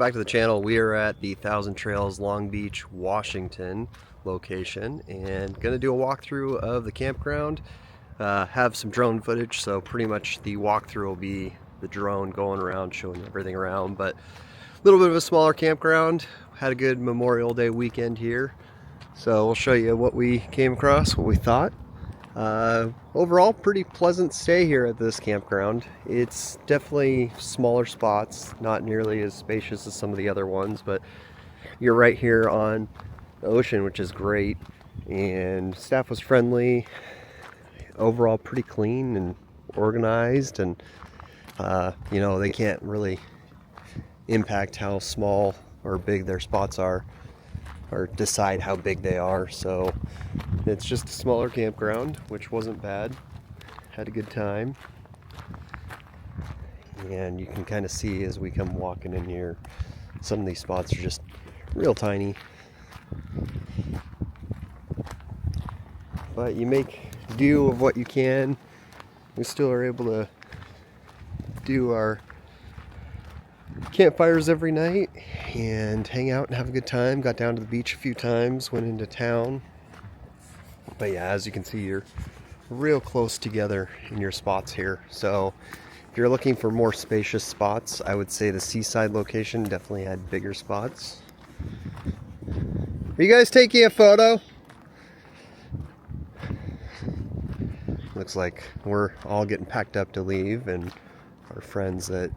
back to the channel. We are at the Thousand Trails Long Beach, Washington location and gonna do a walkthrough of the campground. Have some drone footage, so pretty much the walkthrough will be the drone going around showing everything around, but a little bit of a smaller campground. Had a good Memorial Day weekend here, so we'll show you what we came across, what we thought. Overall, pretty pleasant stay here at this campground. It's definitely smaller spots, not nearly as spacious as some of the other ones, but you're right here on the ocean, which is great. And staff was friendly. Overall, pretty clean and organized, and you know, they can't really impact how small or big their spots are, or decide how big they are. So it's just a smaller campground, which wasn't bad. Had a good time. And you can kind of see as we come walking in here, some of these spots are just real tiny. But you make do of what you can. We still are able to do our campfires every night and hang out and have a good time. Got down to the beach a few times, went into town. But yeah, as you can see, you're real close together in your spots here. So if you're looking for more spacious spots, I would say the seaside location definitely had bigger spots. Are you guys taking a photo? Looks like we're all getting packed up to leave, and our friends that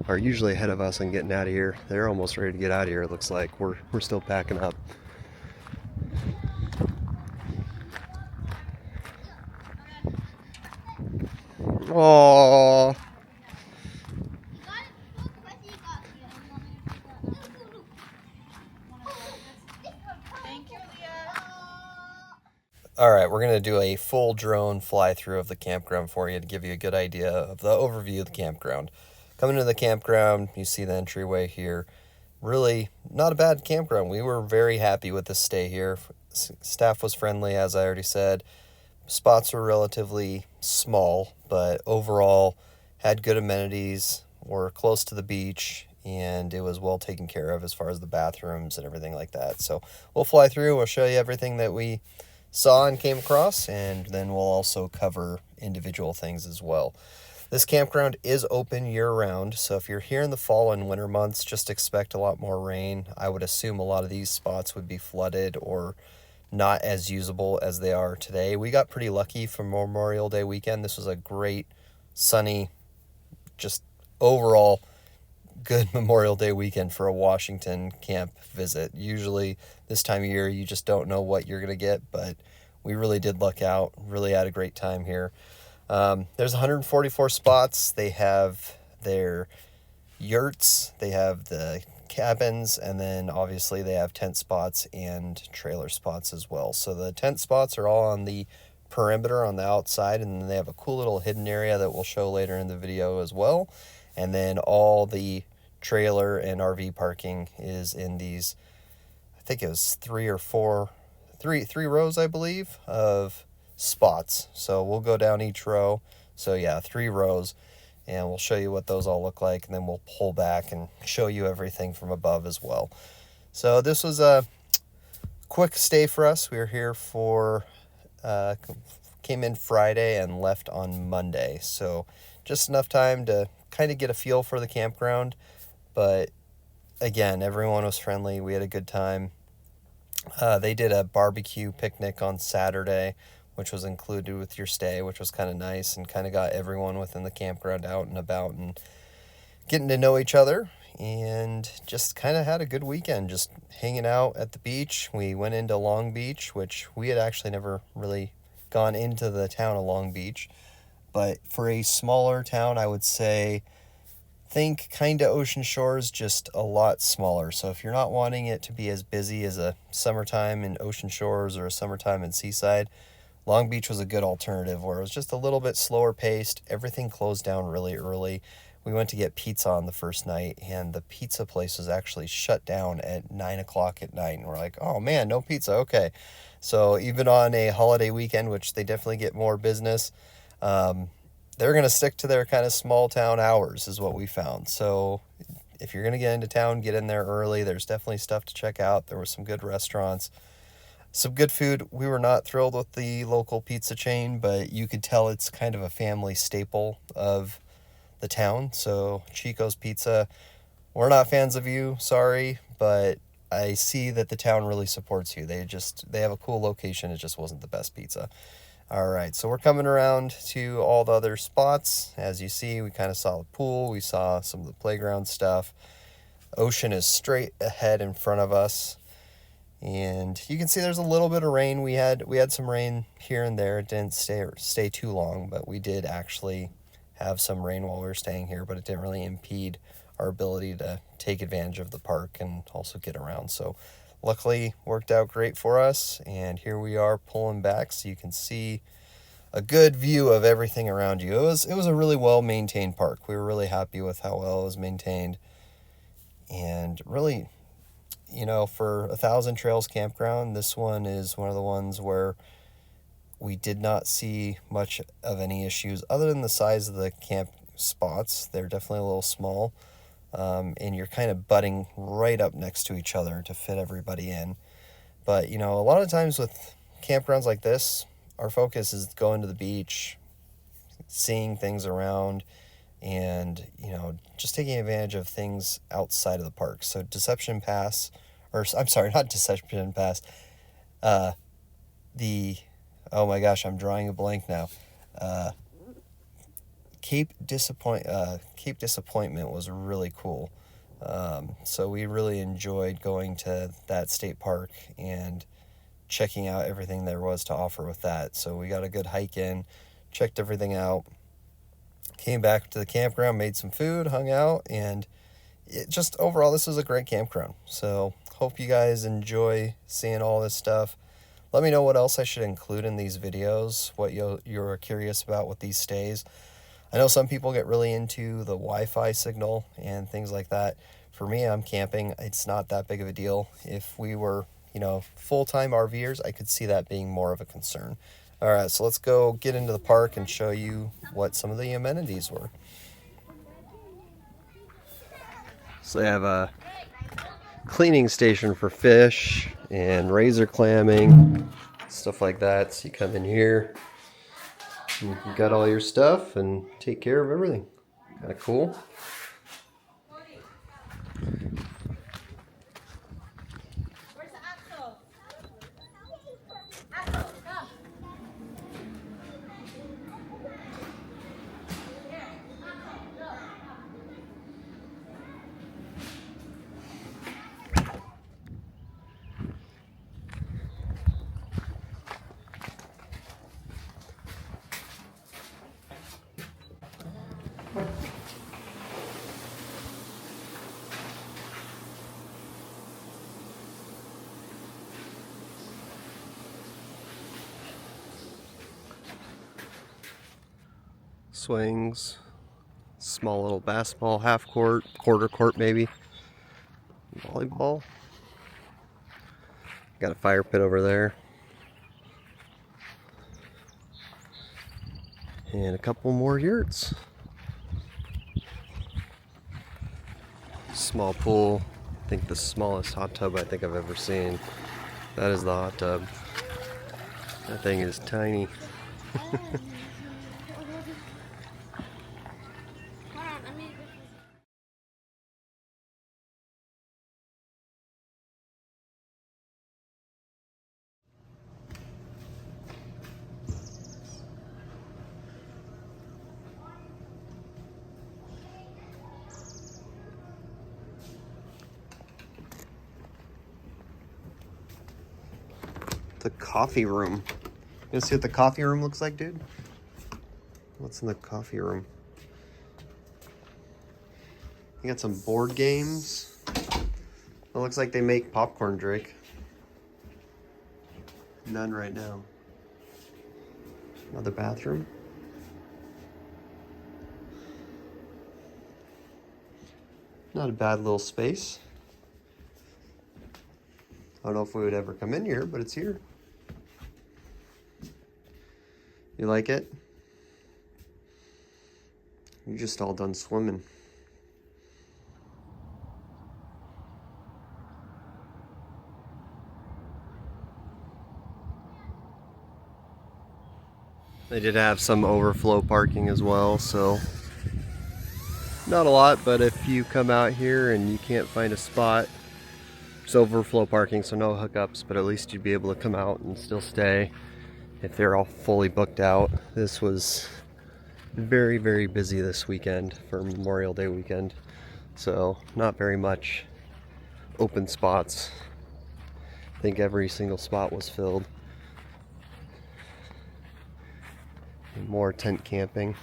are usually ahead of us on getting out of here, they're almost ready to get out of here. It looks like we're still packing up. Aww. All right, we're going to do a full drone fly through of the campground for you to give you a good idea of the overview of the campground. Coming to the campground, you see the entryway here. Really not a bad campground. We were very happy with the stay here. Staff was friendly, as I already said. Spots were relatively small, but overall had good amenities, were close to the beach, and it was well taken care of as far as the bathrooms and everything like that. So we'll fly through, we'll show you everything that we saw and came across, and then we'll also cover individual things as well. This campground is open year-round, so if you're here in the fall and winter months, just expect a lot more rain. I would assume a lot of these spots would be flooded or not as usable as they are today. We got pretty lucky for Memorial Day weekend. This was a great, sunny, just overall good Memorial Day weekend for a Washington camp visit. Usually this time of year you just don't know what you're gonna get, but we really did luck out. Really had a great time here. There's 144 spots. They have their yurts, they have the cabins, and then obviously they have tent spots and trailer spots as well. So the tent spots are all on the perimeter on the outside, and then they have a cool little hidden area that we'll show later in the video as well. And then all the trailer and RV parking is in these, I think it was three rows, I believe, of spots. So we'll go down each row. So yeah, 3 rows, and we'll show you what those all look like, and then we'll pull back and show you everything from above as well. So this was a quick stay for us. We were here for came in Friday and left on Monday, so just enough time to kind of get a feel for the campground. But again, everyone was friendly. We had a good time. They did a barbecue picnic on Saturday, which was included with your stay, which was kind of nice, and kind of got everyone within the campground out and about and getting to know each other, and just kind of had a good weekend just hanging out at the beach. We went into Long Beach, which we had actually never really gone into the town of Long Beach, but for a smaller town, I would say think kind of Ocean Shores, just a lot smaller. So if you're not wanting it to be as busy as a summertime in Ocean Shores or a summertime in Seaside, Long Beach was a good alternative, where it was just a little bit slower paced. Everything closed down really early. We went to get pizza on the first night, and the pizza place was actually shut down at 9 o'clock at night. And we're like, oh man, no pizza, okay. So even on a holiday weekend, which they definitely get more business, they're going to stick to their kind of small town hours is what we found. So if you're going to get into town, get in there early. There's definitely stuff to check out. There were some good restaurants, some good food. We were not thrilled with the local pizza chain, but you could tell it's kind of a family staple of the town. So Chico's Pizza, we're not fans of you, sorry, but I see that the town really supports you. They have a cool location. It just wasn't the best pizza. All right, so we're coming around to all the other spots. As you see, we kind of saw the pool. We saw some of the playground stuff. Ocean is straight ahead in front of us. And you can see there's a little bit of rain. We had some rain here and there. It didn't stay too long, but we did actually have some rain while we were staying here, but it didn't really impede our ability to take advantage of the park and also get around. So luckily worked out great for us, and here we are pulling back so you can see a good view of everything around you. It was a really well maintained park. We were really happy with how well it was maintained, and really, you know, for 1,000 Trails Campground, this one is one of the ones where we did not see much of any issues other than the size of the camp spots. They're definitely a little small. And you're kind of butting right up next to each other to fit everybody in. But, you know, a lot of times with campgrounds like this, our focus is going to the beach, seeing things around, and, you know, just taking advantage of things outside of the park. So Deception Pass, or I'm sorry, not Deception Pass, oh my gosh, I'm drawing a blank now. Cape Disappointment was really cool. So we really enjoyed going to that state park and checking out everything there was to offer with that. So we got a good hike in, checked everything out, came back to the campground, made some food, hung out, and overall, this was a great campground. So hope you guys enjoy seeing all this stuff. Let me know what else I should include in these videos, what you're curious about with these stays. I know some people get really into the Wi-Fi signal and things like that. For me, I'm camping. It's not that big of a deal. If we were, you know, full-time RVers, I could see that being more of a concern. All right, so let's go get into the park and show you what some of the amenities were. So they have a cleaning station for fish and razor clamming, stuff like that. So you come in here, you got all your stuff and take care of everything. Kind of cool. Swings, small little basketball, half court, quarter court maybe, volleyball. Got a fire pit over there. And a couple more yurts. Small pool. I think the smallest hot tub I think I've ever seen. That is the hot tub. That thing is tiny. The coffee room. You see what the coffee room looks like, dude? What's in the coffee room? You got some board games. It looks like they make popcorn drink. None right now. Another bathroom. Not a bad little space. I don't know if we would ever come in here, but it's here. You like it? You're just all done swimming. They did have some overflow parking as well, so not a lot, but if you come out here and you can't find a spot, it's overflow parking, so no hookups, but at least you'd be able to come out and still stay if they're all fully booked out. This was very, very busy this weekend for Memorial Day weekend, so not very much open spots. I think every single spot was filled. More tent camping.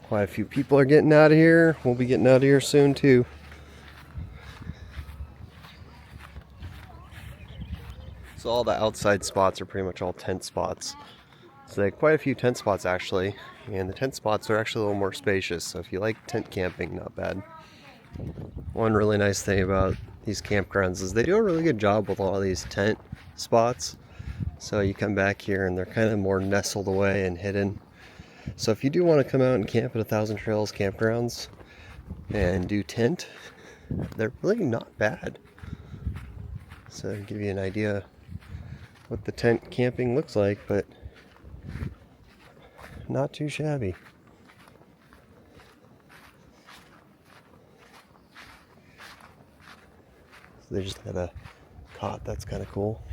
Quite a few people are getting out of here. We'll be getting out of here soon too. So all the outside spots are pretty much all tent spots. So they have quite a few tent spots actually, and the tent spots are actually a little more spacious. So if you like tent camping, not bad. One really nice thing about these campgrounds is they do a really good job with all these tent spots. So you come back here and they're kind of more nestled away and hidden. So if you do want to come out and camp at 1,000 Trails campgrounds and do tent, they're really not bad. So to give you an idea what the tent camping looks like, but not too shabby. So they just got a cot, that's kind of cool.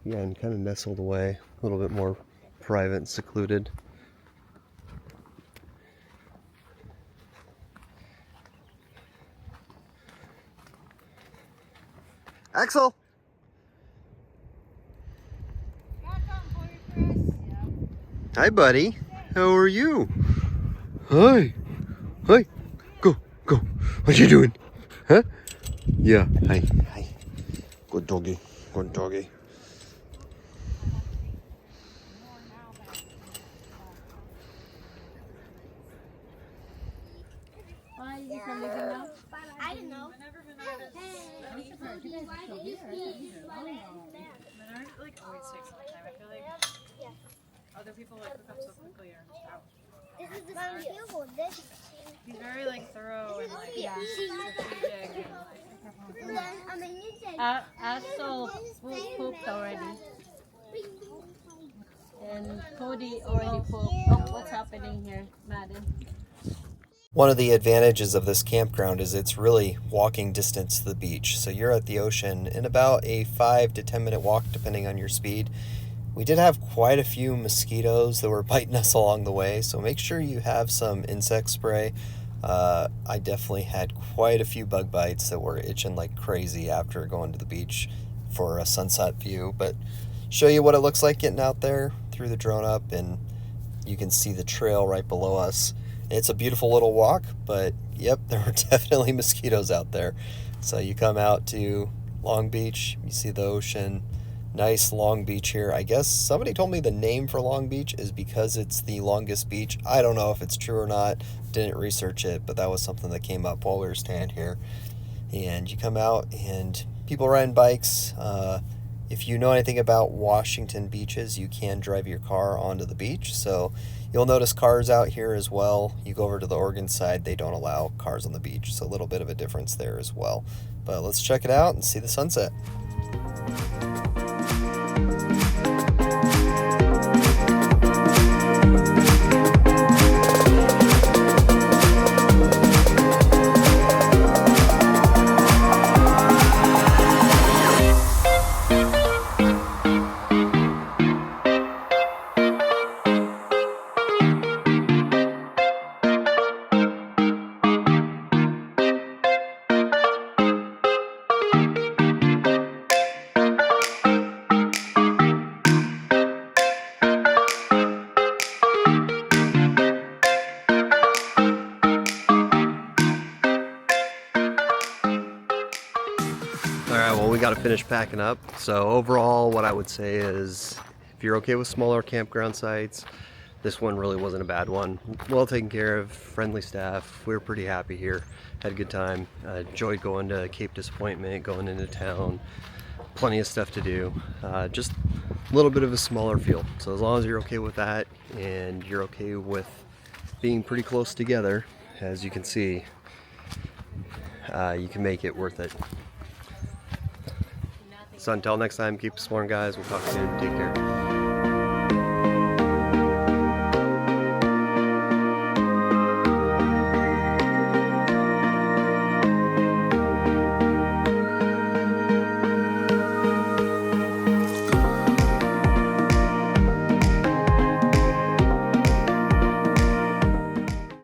Yeah, and kind of nestled away, a little bit more private and secluded. Axel! Hi, buddy. How are you? Hi. Hi. Go. Go. What you doing? Huh? Yeah. Hi. Hi. Good doggy. Good doggy. I don't know. Like always takes some time. I feel like other people like hookups so quickly or out. He's very like thorough and like strategic and like. Axel pooped already. And Cody already pooped. Oh, what's happening here, Madden? One of the advantages of this campground is it's really walking distance to the beach. So you're at the ocean in about a 5 to 10 minute walk depending on your speed. We did have quite a few mosquitoes that were biting us along the way, so make sure you have some insect spray. I definitely had quite a few bug bites that were itching like crazy after going to the beach for a sunset view, but show you what it looks like getting out there through the drone up, and you can see the trail right below us. It's a beautiful little walk, but yep, there are definitely mosquitoes out there. So you come out to Long Beach, you see the ocean, nice long beach here. I guess somebody told me the name for Long Beach is because it's the longest beach. I don't know if it's true or not, didn't research it, but that was something that came up while we were standing here. And you come out and people riding bikes. If you know anything about Washington beaches, you can drive your car onto the beach. So you'll notice cars out here as well. You go over to the Oregon side, they don't allow cars on the beach. So a little bit of a difference there as well. But let's check it out and see the sunset. Well, we got to finish packing up. So overall, what I would say is if you're okay with smaller campground sites, this one really wasn't a bad one. Well taken care of, friendly staff. We were pretty happy here. Had a good time. Enjoyed going to Cape Disappointment, going into town. Plenty of stuff to do. Just a little bit of a smaller feel. So as long as you're okay with that and you're okay with being pretty close together, as you can see, you can make it worth it. So until next time, keep exploring, guys. We'll talk soon. Take care.